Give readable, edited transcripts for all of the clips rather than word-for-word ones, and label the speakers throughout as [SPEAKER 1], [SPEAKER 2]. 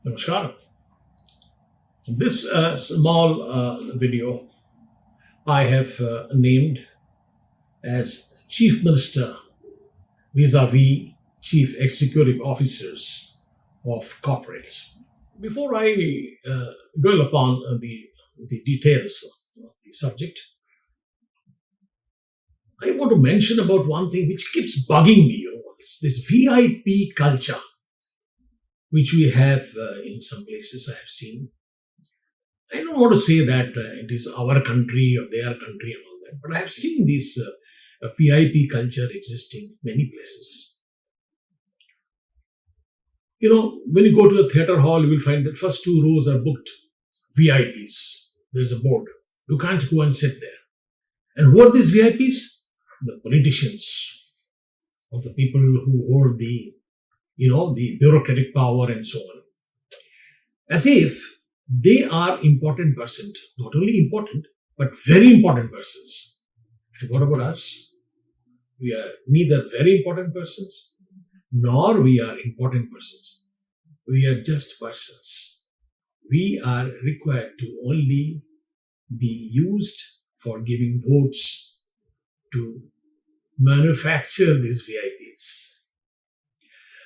[SPEAKER 1] Namaskar. This small video I have named as Chief Minister vis-a-vis Chief Executive Officers of corporates. Before I dwell upon the details of the subject, I want to mention about one thing which keeps bugging me. This VIP culture, which we have in some places I have seen. I don't want to say that it is our country or their country and all that, but I have seen this VIP culture existing in many places. When you go to a theater hall, you will find that first two rows are booked VIPs. There's a board. You can't go and sit there. And who are these VIPs? The politicians or the people who hold the bureaucratic power and so on. As if they are important persons, not only important, but very important persons. And what about us? We are neither very important persons, nor we are important persons. We are just persons. We are required to only be used for giving votes to manufacture these VIPs.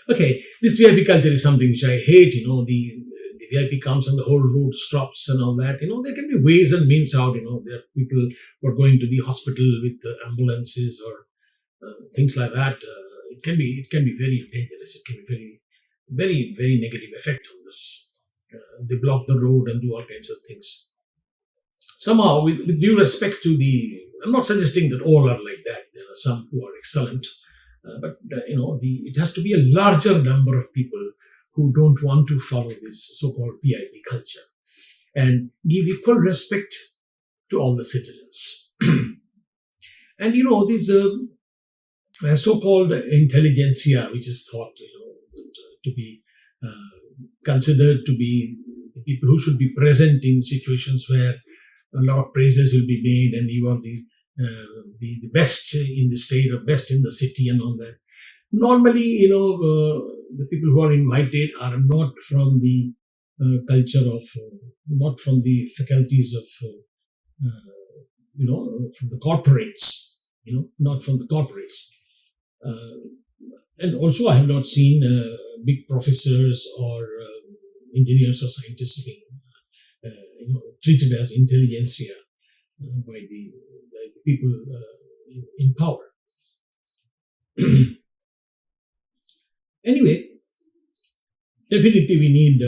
[SPEAKER 1] Okay, this VIP culture is something which I hate. The VIP comes and the whole road stops and all that. There can be ways and means out. There are people who are going to the hospital with ambulances or things like that. It can be very dangerous. It can be very, very, very negative effect on this. They block the road and do all kinds of things. Somehow, with due respect to I'm not suggesting that all are like that. There are some who are excellent, but it has to be a larger number of people who don't want to follow this so-called VIP culture and give equal respect to all the citizens. And these so-called intelligentsia, which is thought to be considered to be the people who should be present in situations where a lot of praises will be made and you are the best in the state or best in the city and all that. Normally, the people who are invited are not from the culture of, not from the faculties of, from the corporates, not from the corporates. And also, I have not seen big professors or engineers or scientists being, treated as intelligentsia by the people in power. Anyway, definitely we need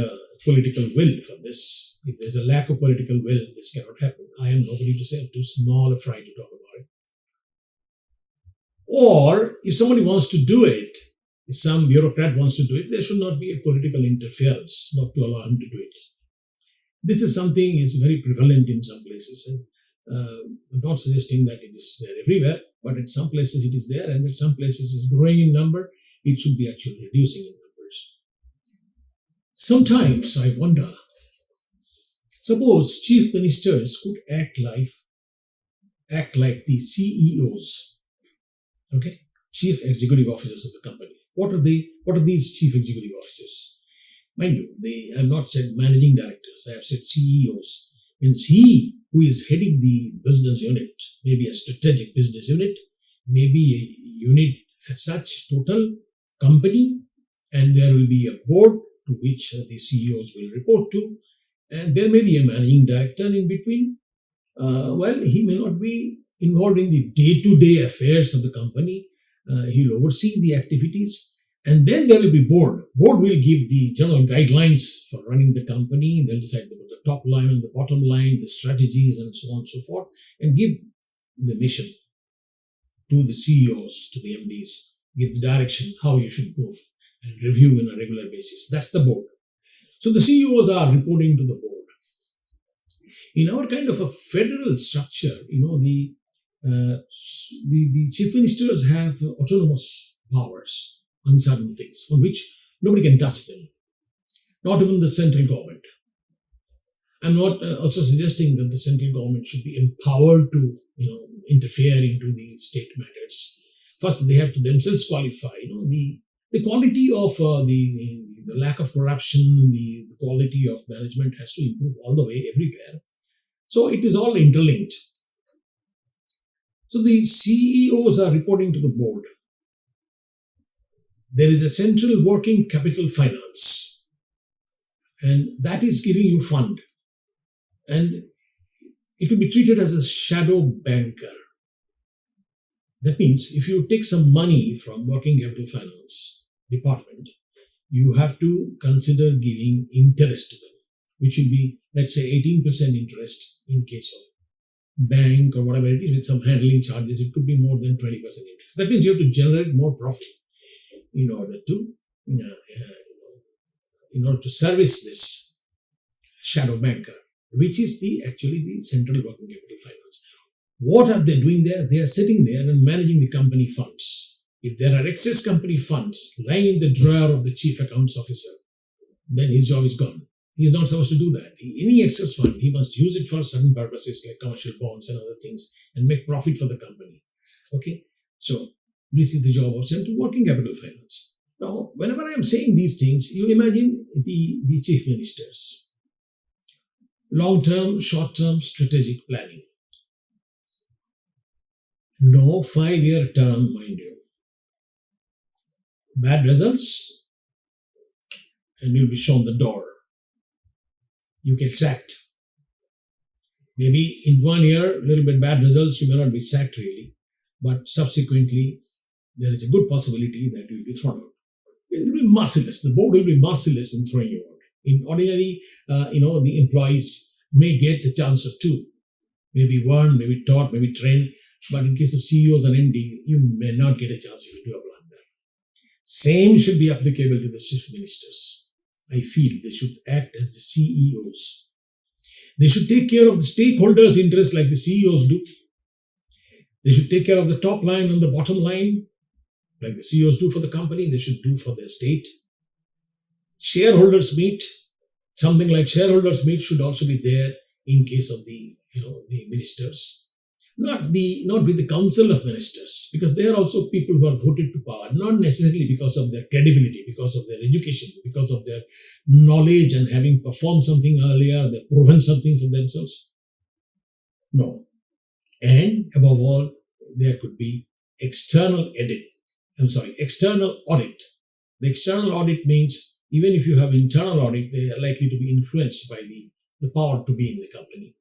[SPEAKER 1] political will for this. If there's a lack of political will, this cannot happen. I am nobody to say. I'm too small a fry to talk about it. Or if somebody wants to do it, if some bureaucrat wants to do it, there should not be a political interference, not to allow him to do it. This is something is very prevalent in some places. And I'm not suggesting that it is there everywhere, but in some places it is there, and in some places it's growing in number. It should be actually reducing in numbers. Sometimes I wonder, suppose chief ministers could act like the CEOs, okay, chief executive officers of the company. What are they? What are these chief executive officers? Mind you, they have not said managing directors. I have said CEOs. Means he who is heading the business unit, maybe a strategic business unit, maybe a unit as such, total company, and there will be a board to which the CEOs will report to, and there may be a managing director in between. He may not be involved in the day-to-day affairs of the company. He'll oversee the activities, and then there will be board. Board will give the general guidelines for running the company. They'll decide about the top line and the bottom line, the strategies, and so on and so forth, and give the mission to the CEOs, to the MDs. Give the direction how you should move and review on a regular basis. That's the board. So the CEOs are reporting to the board. In our kind of a federal structure, the chief ministers have autonomous powers on certain things on which nobody can touch them, not even the central government. I'm not also suggesting that the central government should be empowered to interfere into the state matters. First, they have to themselves qualify. The quality of the the lack of corruption, the quality of management has to improve all the way everywhere. So it is all interlinked. So the CEOs are reporting to the board. There is a central working capital finance, and that is giving you fund. And it will be treated as a shadow banker. That means if you take some money from working capital finance department, you have to consider giving interest to them, which will be, let's say, 18% interest in case of bank or whatever it is, with some handling charges. It could be more than 20% interest. That means you have to generate more profit in order to service this shadow banker, which is actually the central working capital finance. What are they doing there? They are sitting there and managing the company funds. If there are excess company funds lying in the drawer of the chief accounts officer, then his job is gone. He is not supposed to do that. Any excess fund, he must use it for certain purposes like commercial bonds and other things and make profit for the company. Okay, so this is the job of central working capital finance. Now, whenever I am saying these things, you imagine the chief ministers. Long-term, short-term strategic planning. No 5-year term, mind you. Bad results, and you'll be shown the door. You get sacked. Maybe in 1 year, a little bit bad results, you may not be sacked really, but subsequently, there is a good possibility that you'll be thrown out. It will be merciless. The board will be merciless in throwing you out. In ordinary, the employees may get a chance or two, maybe one, maybe taught, maybe trained. But in case of CEOs and MD, you may not get a chance if you do a blunder. Same should be applicable to the chief ministers. I feel they should act as the CEOs. They should take care of the stakeholders' interests like the CEOs do. They should take care of the top line and the bottom line like the CEOs do for the company. They should do for their state. Shareholders meet. Something like shareholders meet should also be there in case of the ministers. Not with the council of ministers, because they are also people who are voted to power, not necessarily because of their credibility, because of their education, because of their knowledge and having performed something earlier, they've proven something for themselves. No. And above all, there could be external audit. The external audit means even if you have internal audit, they are likely to be influenced by the power to be in the company.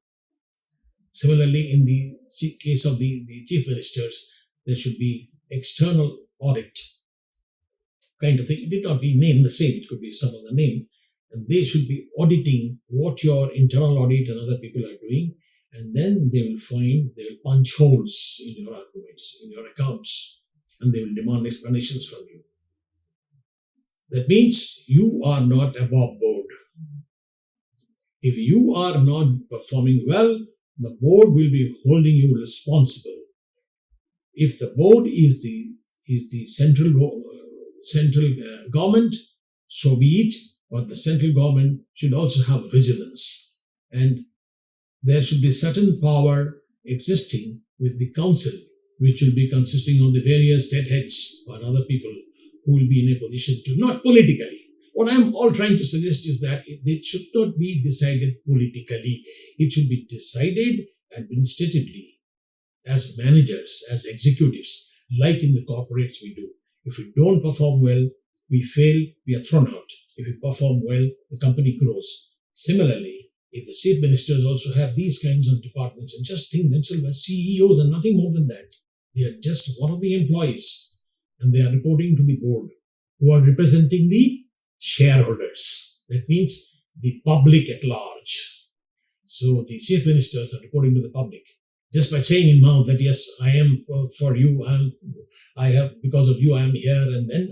[SPEAKER 1] Similarly, in the case of the chief ministers, there should be external audit kind of thing. It did not be named the same, it could be some other name. And they should be auditing what your internal audit and other people are doing. And then they will punch holes in your arguments, in your accounts, and they will demand explanations from you. That means you are not above board. If you are not performing well, the board will be holding you responsible. If the board is the central government, so be it, but the central government should also have vigilance. And there should be certain power existing with the council, which will be consisting of the various state heads or other people who will be in a position to, not politically. What I'm all trying to suggest is that it should not be decided politically. It should be decided administratively as managers, as executives, like in the corporates we do. If we don't perform well, we fail, we are thrown out. If we perform well, the company grows. Similarly, if the chief ministers also have these kinds of departments and just think themselves as CEOs and nothing more than that, they are just one of the employees and they are reporting to the board who are representing the shareholders. That means the public at large. So the chief ministers are reporting to the public. Just by saying in mouth that yes, I am for you, because of you I am here, and then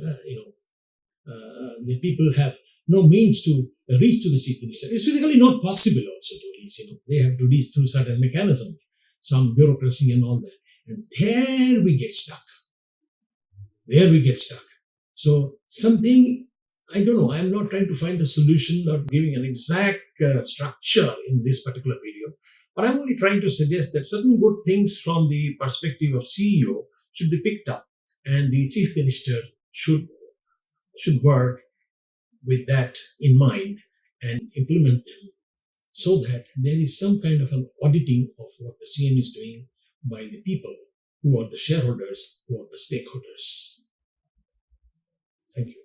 [SPEAKER 1] the people have no means to reach to the chief minister. It's physically not possible also to reach. They have to reach through certain mechanism, some bureaucracy and all that, and there we get stuck. So something, I don't know, I'm not trying to find a solution or giving an exact structure in this particular video, but I'm only trying to suggest that certain good things from the perspective of CEO should be picked up, and the chief minister should work with that in mind and implement them so that there is some kind of an auditing of what the CM is doing by the people who are the shareholders, who are the stakeholders. Thank you.